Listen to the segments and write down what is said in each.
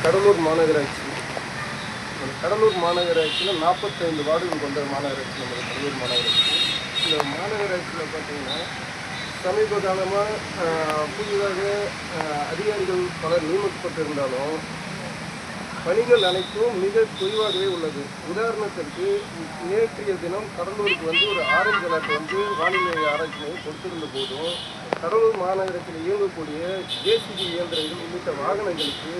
கடலூர் மாநகராட்சி. கடலூர் மாநகராட்சியில் 45 வார்டுகள் கொண்ட மாநகராட்சி நம்ம கடலூர் மாநகராட்சி. இந்த மாநகராட்சியில் பார்த்திங்கன்னா சமீப காலமாக புதிதாக அதிகாரிகள் பலர் நியமிக்கப்பட்டிருந்தாலும் பணிகள் அனைத்தும் மிக குறைவாகவே உள்ளது. உதாரணத்திற்கு நேற்றைய தினம் கடலூருக்கு ஒரு ஆரஞ்சு அலர்ட் வானிலை ஆராய்ச்சி மையம் கொடுத்திருந்த போதும் கடலூர் மாநகரத்தில் இயங்கக்கூடிய ஜேசிபி இயந்திரங்கள் உள்ளிட்ட வாகனங்களுக்கு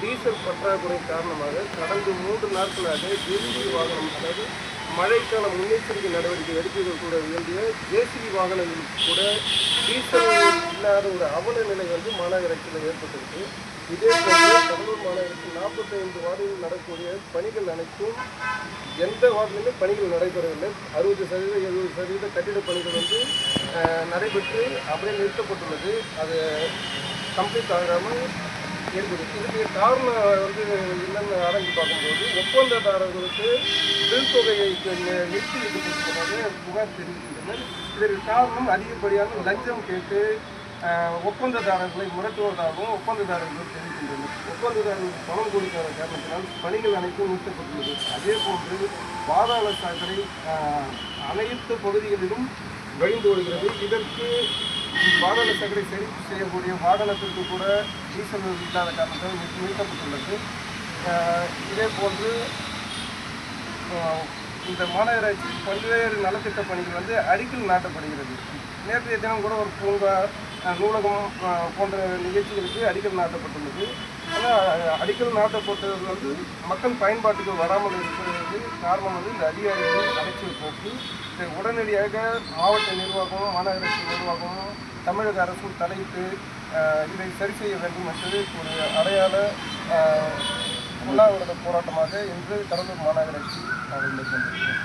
டீசல் பற்றாக்குறை காரணமாக கடந்த 3 நாட்களாக ஜேசிபி வாகனம், அதாவது மழைக்கான முன்னெச்சரிக்கை நடவடிக்கை எடுப்பதில் கூட வேண்டிய ஜேசிபி வாகனங்களுக்கு கூட டீசல் இல்லாத ஒரு அவல நிலை மாநகராட்சியில் ஏற்பட்டிருக்கு. இதே போன்று கடலூர் மாநகராட்சி 45 வார்டுகளில் நடக்கக்கூடிய பணிகள் அனைத்தும் எந்த வார்டிலுமே பணிகள் நடைபெறவில்லை. 60% 70% கட்டிட பணிகள் நடைபெற்று அப்படியே நிறுத்தப்பட்டுள்ளது. அது கம்ப்ளீட் ஆகாமல் ஏற்படுது. இதுக்கு காரணம் என்னென்னு ஆராய்ச்சி பார்க்கும்போது ஒப்பந்ததாரர்களுக்கு பில் தொகையை நிறுத்தி வைக்கப்பட்டதாக புகார் தெரிவிக்கின்றனர். இதற்கு காரணம் அதிகப்படியான லஞ்சம் கேட்டு ஒப்பந்ததாரர்களை முரட்டுவதாகவும் ஒப்பந்ததாரர்கள் தெரிவிக்கின்றனர். ஒப்பந்ததாரர்களுக்கு பணம் கொடுக்காத காரணத்தினால் பணிகள் அனைத்தும் நிறுத்தப்பட்டுள்ளது. அதே போன்று பாதாள சாக்கடை அனைத்து பகுதிகளிலும் வழிந்து வருகிறது. இதற்கு பாதாள சாக்கடை சரி செய்யக்கூடிய வாகனத்திற்கு கூட டீசல் இல்லாத காரணத்தால் நிறுத்தப்பட்டுள்ளது. இதே போன்று இந்த மாநகராட்சி பல்வேறு நலத்திட்ட பணிகள் அடிக்கல் நாட்டப்படுகிறது. நேற்றைய தினம் கூட ஒரு பூங்கா, நூலகம் போன்ற நிகழ்ச்சிகளுக்கு அடிக்கல் நாட்டப்பட்டுள்ளது. ஆனால் அடிக்கல் நாட்டப்பட்டது மக்கள் பயன்பாட்டுக்கு வராமல் இருக்கிறது காரணம் இந்த அதிகாரிகள் அலைச்சல் போக்கு. இதை உடனடியாக மாவட்ட நிர்வாகமும் மாநகராட்சி நிர்வாகமும் தமிழக அரசும் தலையிட்டு இதை சரி செய்ய வேண்டும் என்று ஒரு அடையாள உண்ணாவிரத போராட்டமாக இன்று கடலூர் மாநகராட்சி நாங்கள் மேற்கொண்டிருக்கிறோம்.